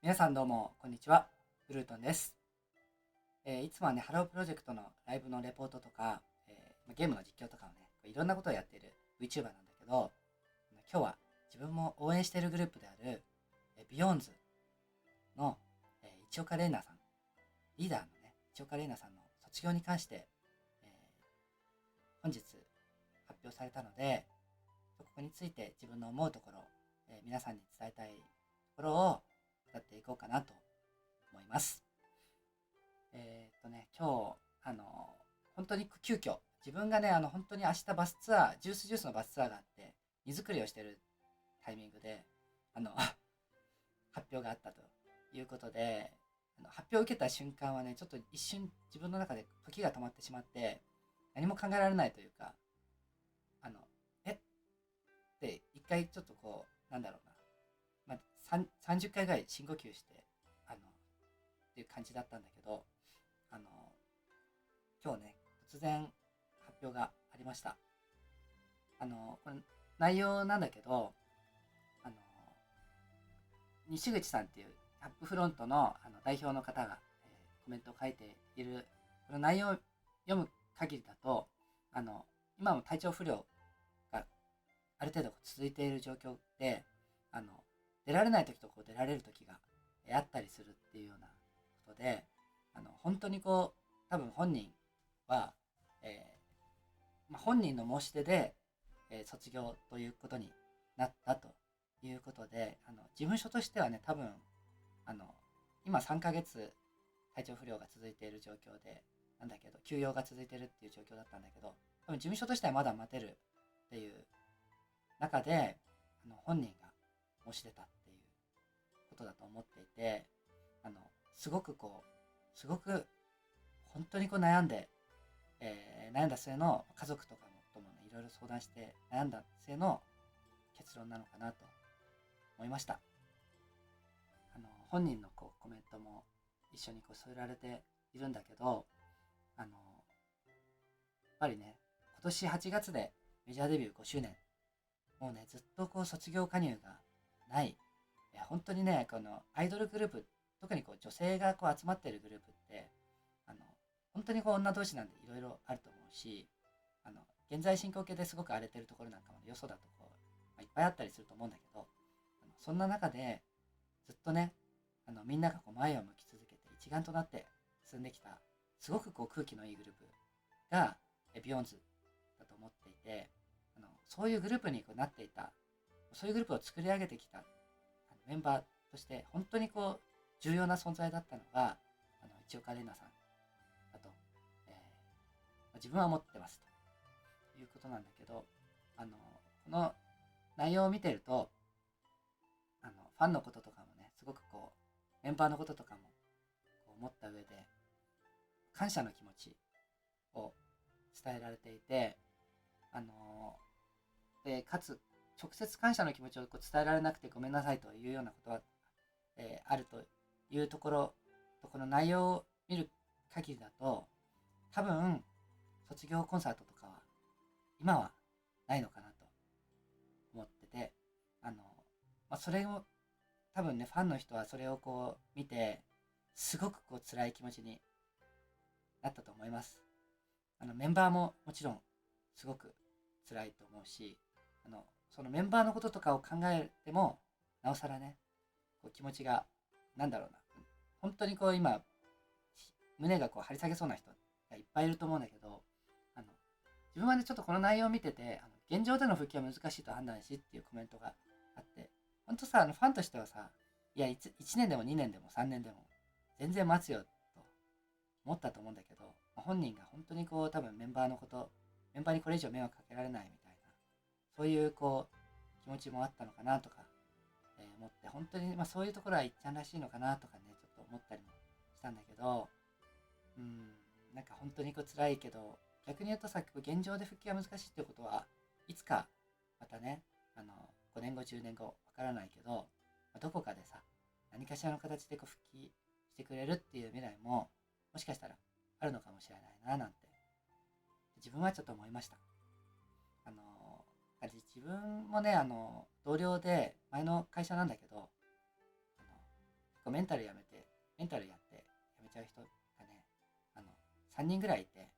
皆さんどうも、こんにちは。ブルートンです。いつもはね、ハロープロジェクトのライブのレポートとか、ゲームの実況とかをね、いろんなことをやっている VTuber なんだけど、今日は自分も応援しているグループである、ビヨーンズの、市岡玲奈さん、リーダーのね、市岡玲奈さんの卒業に関して、え本日発表されたので、ここについて自分の思うところ、皆さんに伝えたいところを語っていこうかなと思います。今日、本当に急遽、自分がね、本当に明日バスツアー、ジュースのバスツアーがあって、荷造りをしてるタイミングで、発表があったということで、発表を受けた瞬間はね、ちょっと一瞬自分の中で時が止まってしまって、何も考えられないというか、あの、えって一回ちょっとこう、なんだろうな、30回ぐらい深呼吸して、っていう感じだったんだけど、あの、今日ね、突然発表がありました。これ内容なんだけど、あの、西口さんっていうアップフロントの代表の方が、コメントを書いている、この内容を読む限りだと、あの、今も体調不良がある程度続いている状況で、あの、出られない時とこう出られる時があったりするっていうようなことで、本当にこう、多分本人は、本人の申し出で、卒業ということになったということで、事務所としてはね、多分、あの、今3ヶ月体調不良が続いている状況で、なんだけど、休養が続いているっていう状況だったんだけど、多分事務所としてはまだ待てるっていう中で、本人が申し出たっていうことだと思っていて、あの、すごくこう、すごく本当にこう悩んだ末の家族とかともね、いろいろ相談して悩んだ末の結論なのかなと思いました。本人のこうコメントも一緒にこう添えられているんだけど、やっぱりね、今年8月でメジャーデビュー5周年。もうね、ずっとこう卒業加入がない。本当にね、このアイドルグループ、特にこう女性がこう集まってるグループって、あの、本当にこう女同士なんでいろいろあると思うし、あの、現在進行形ですごく荒れてるところなんかも、よそだとこう、いっぱいあったりすると思うんだけど、そんな中でずっとね、みんながこう前を向き続けて一丸となって進んできた、すごくこう空気のいいグループがビヨンズだと思っていて、そういうグループにこうなっていた、そういうグループを作り上げてきたメンバーとして本当にこう重要な存在だったのが市岡玲奈さんだと、え自分は思ってますということなんだけど、この内容を見てると、ファンのこととかもね、すごくこうメンバーのこととかもこう思った上で感謝の気持ちを伝えられていて、あのでかつ直接感謝の気持ちをこう伝えられなくてごめんなさいというようなことは、あるというところと、この内容を見る限りだと、多分卒業コンサートとかは今はないのかなと思ってて、それを多分ね、ファンの人はそれをこう見てすごくこう辛い気持ちになったと思います。メンバーももちろんすごく辛いと思うし、あのそのメンバーのこととかを考えてもなおさらね、こう気持ちが、なんだろうな、本当にこう今胸がこう張り下げそうな人がいっぱいいると思うんだけど、あの自分はね、ちょっとこの内容を見てて、現状での復帰は難しいと判断しっていうコメントがあって、本当さ、ファンとしてはさ、いや、1年でも2年でも3年でも全然待つよと思ったと思うんだけど、本人が本当にこう多分メンバーのこと、メンバーにこれ以上迷惑かけられないみたいな、そういうこう気持ちもあったのかなとか、思って、本当にそういうところはいっちゃんらしいのかなとかね、ちょっと思ったりもしたんだけど、うん、なんか本当にこう辛いけど、逆に言うとさ、現状で復帰が難しいってことはいつかまたね、5年後10年後わからないけど、どこかでさ、何かしらの形でこう復帰してくれるっていう未来ももしかしたらあるのかもしれないななんて自分はちょっと思いました。あの自分もね、同僚で前の会社なんだけど、構メンタルやってやめちゃう人がね、3人ぐらいいて、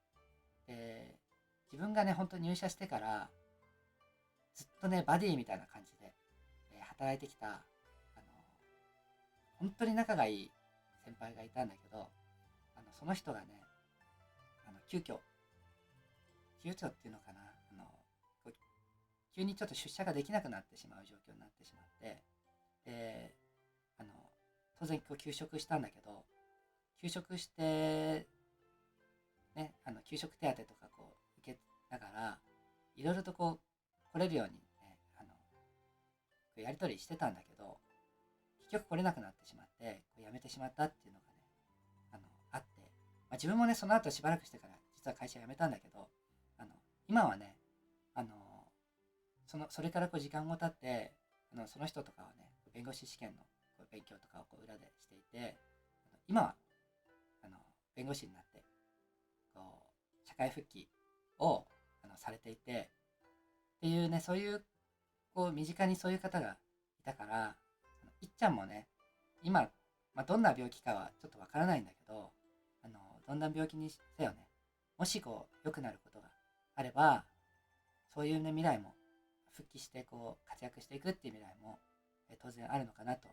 で、自分がね、本当に入社してから、ずっとね、バディみたいな感じで、働いてきた、本当に仲がいい先輩がいたんだけど、その人がね、急遽っていうのかな、こう急にちょっと出社ができなくなってしまう状況になってしまって、で、当然こう休職したんだけど、休職して、ね、給食手当とかこう受けながら、いろいろとこう来れるようにね、やり取りしてたんだけど、結局来れなくなってしまって、こう辞めてしまったっていうのがね、あって、自分もね、その後しばらくしてから、実は会社辞めたんだけど、今はね、あの、それからこう時間が経って、その人とかはね、弁護士試験のこう勉強とかをこう裏でしていて、今は、弁護士になって、こう、社会復帰を、されていて、っていうね、そういう、こう、身近にそういう方がいたから、いっちゃんもね、今、どんな病気かはちょっとわからないんだけど、どんな病気にせよね、もしこう、良くなることがあれば、そういうね、未来も、復帰してこう、活躍していくっていう未来も、当然あるのかなと、え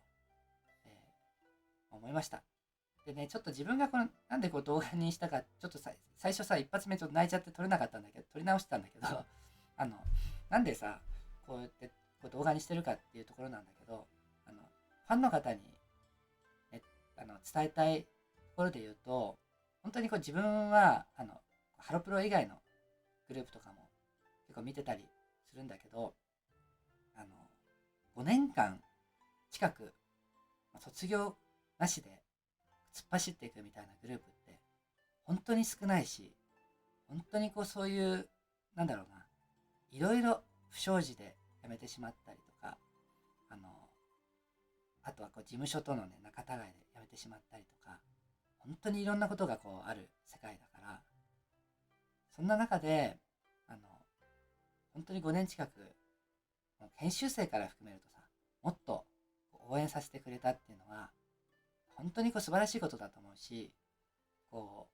思いました。でね、ちょっと自分がこの、なんでこう動画にしたか、ちょっと最初さ、一発目ちょっと泣いちゃって撮れなかったんだけど、撮り直してたんだけど、あの、なんでさ、こうやってこう動画にしてるかっていうところなんだけど、ファンの方に、ね、伝えたいところで言うと、本当にこう自分は、ハロプロ以外のグループとかも結構見てたりするんだけど、5年間近く、卒業なしで突っ走っていくみたいなグループって本当に少ないし、本当にこうそういう、なんだろうな、いろいろ不祥事で辞めてしまったりとか、あとはこう事務所とのね、仲違いで辞めてしまったりとか、本当にいろんなことがこうある世界だから、そんな中で、あの、本当に5年近く、研修生から含めるとさ、もっと応援させてくれたっていうのは、本当にこう素晴らしいことだと思うし、こ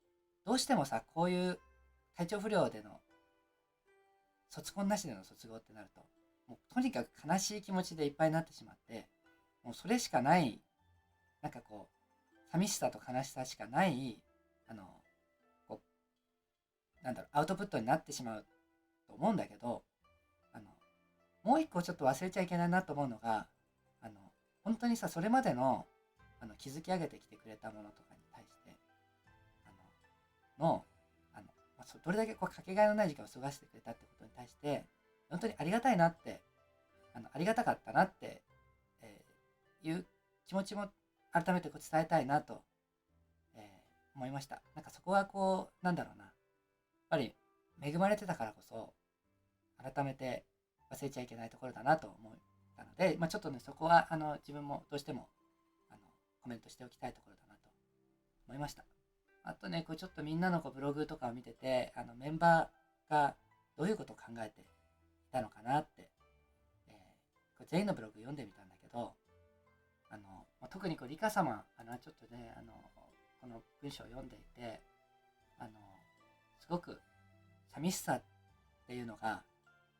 う、どうしてもさ、こういう体調不良での、卒コンなしでの卒業ってなると、もうとにかく悲しい気持ちでいっぱいになってしまって、もうそれしかない、なんかこう、寂しさと悲しさしかない、あの、こなんだろう、アウトプットになってしまうと思うんだけど、あの、もう一個ちょっと忘れちゃいけないなと思うのが、あの、本当にさ、それまでの、築き上げてきてくれたものとかに対して、の、どれだけこうかけがえのない時間を過ごしてくれたってことに対して、本当にありがたいなって、ありがたかったなって、いう気持ちも改めてこう伝えたいなと、思いました。なんかそこはこう、なんだろうな、やっぱり恵まれてたからこそ、改めて忘れちゃいけないところだなと思ったので、ちょっとね、そこは自分もどうしてもあのコメントしておきたいところだなと思いました。あとね、こうちょっとみんなのこうブログとかを見てて、メンバーがどういうことを考えていたのかなって、こう全員のブログ読んでみたんだけど、特にこうリカ様、ちょっとね、この文章を読んでいて、すごく寂しさっていうのが、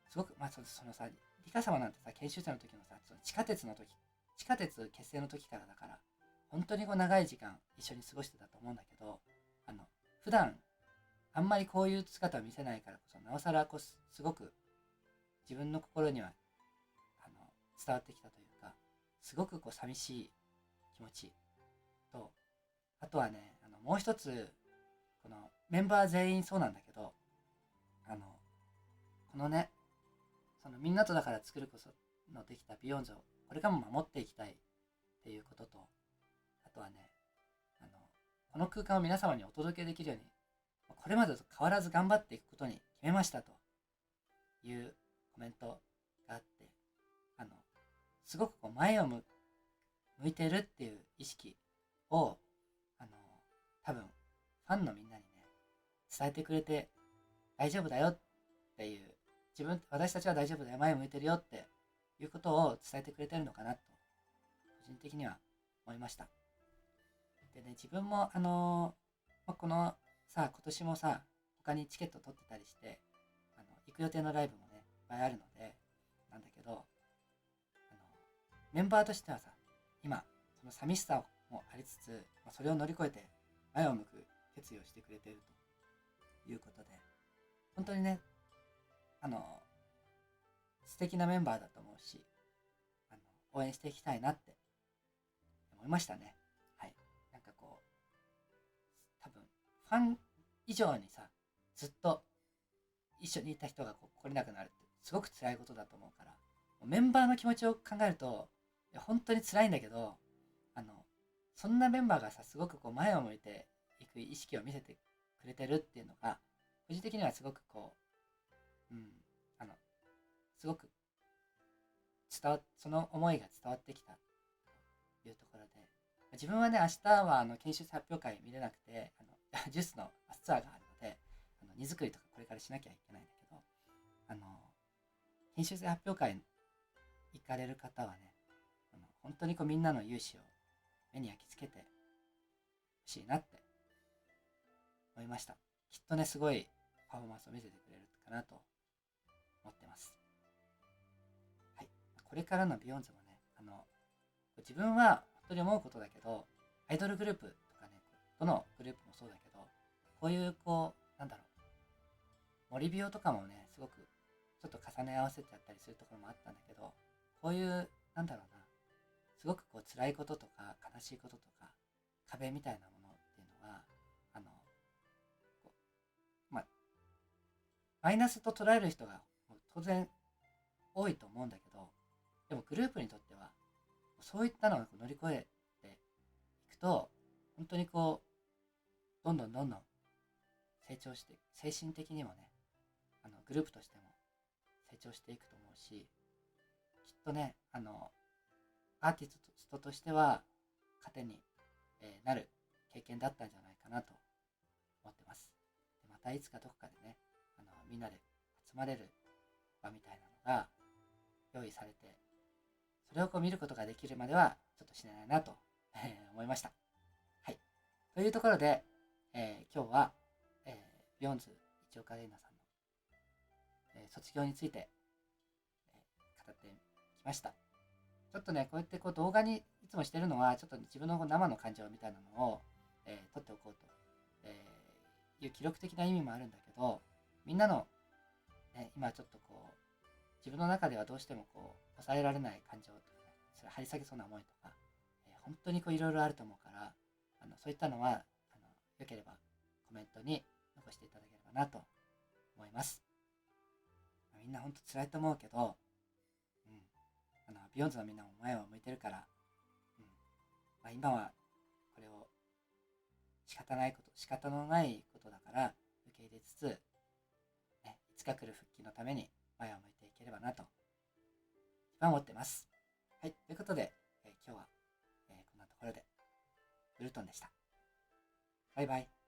すごく、そのさ、リカ様なんてさ、研修生の時のさ、その地下鉄結成の時からだから、本当にこう長い時間一緒に過ごしてたと思うんだけど、普段あんまりこういう姿を見せないからこそ、なおさらこうすごく自分の心には伝わってきたというか、すごくこう寂しい気持ちと、あとはね、もう一つ、このメンバー全員そうなんだけど、このね、そのみんなとだから作るこそのできたビヨンズをこれからも守っていきたいっていうことと、あとはね、この空間を皆様にお届けできるように、これまでと変わらず頑張っていくことに決めましたというコメントがあって、すごくこう前を向いてるっていう意識を、多分ファンのみんなにね、伝えてくれて大丈夫だよっていう、私たちは大丈夫だよ、前を向いてるよっていうことを伝えてくれてるのかなと、個人的には思いました。でね、自分もこのさ、今年もさ、他にチケット取ってたりして、行く予定のライブもね、いっぱいあるので、なんだけど、メンバーとしてはさ、今、その寂しさもありつつ、それを乗り越えて前を向く決意をしてくれているということで、本当にね、あの、素敵なメンバーだと思うし、応援していきたいなって思いましたね。はい。なんかこう、多分、ファン以上にさ、ずっと一緒にいた人がこう来れなくなるってすごく辛いことだと思うから、メンバーの気持ちを考えると、いや本当に辛いんだけど、あの、そんなメンバーがさ、すごくこう前を向いていく意識を見せてくれてるっていうのが、個人的にはすごくこう、あの、すごくその思いが伝わってきたというところで、自分はね、明日は研修生発表会見れなくて、ジュースのツアーがあるので、荷造りとかこれからしなきゃいけないんだけど、研修生発表会行かれる方はね、本当にこうみんなの勇姿を目に焼き付けてほしいなって思いました。きっとね、すごいパフォーマンスを見せてくれるかなと思ってます。はい。これからのビヨンズもね、自分は本当に思うことだけど、アイドルグループとかね、どのグループもそうだけど、こういうこう、なんだろう、森美容とかもね、すごくちょっと重ね合わせてやったりするところもあったんだけど、こういう、なんだろうな、すごくこう辛いこととか悲しいこととか壁みたいなものっていうのは、こマイナスと捉える人が当然多いと思うんだけど、でもグループにとってはそういったのを乗り越えていくと、本当にこうどんどん成長して、精神的にもね、グループとしても成長していくと思うし、きっとね、アーティストとしては糧になる経験だったんじゃないかなと思ってます。でまたいつかどこかでね、みんなで集まれる場みたいなのが用意されて、それをこう見ることができるまではちょっとしれないなと思いました。はい。というところで、今日は、ビヨンズ市岡玲奈さんの、卒業について、語ってきました。ちょっとね、こうやってこう動画にいつもしてるのは、ちょっと自分の生の感情みたいなのを、撮っておこうと、いう記録的な意味もあるんだけど、みんなの、ね、今ちょっとこう、自分の中ではどうしてもこう、抑えられない感情とかね、それ張り下げそうな思いとか、本当にこういろいろあると思うから、そういったのは、よければコメントに残していただければなと思います。みんな本当辛いと思うけど、ビヨンズのみんなも前を向いてるから、今はこれを仕方のないことだから受け入れつつ、ね、いつか来る復帰のために前を向いていければなと一番思ってます。はい、ということで、今日は、こんなところでブルトンでした。バイバイ。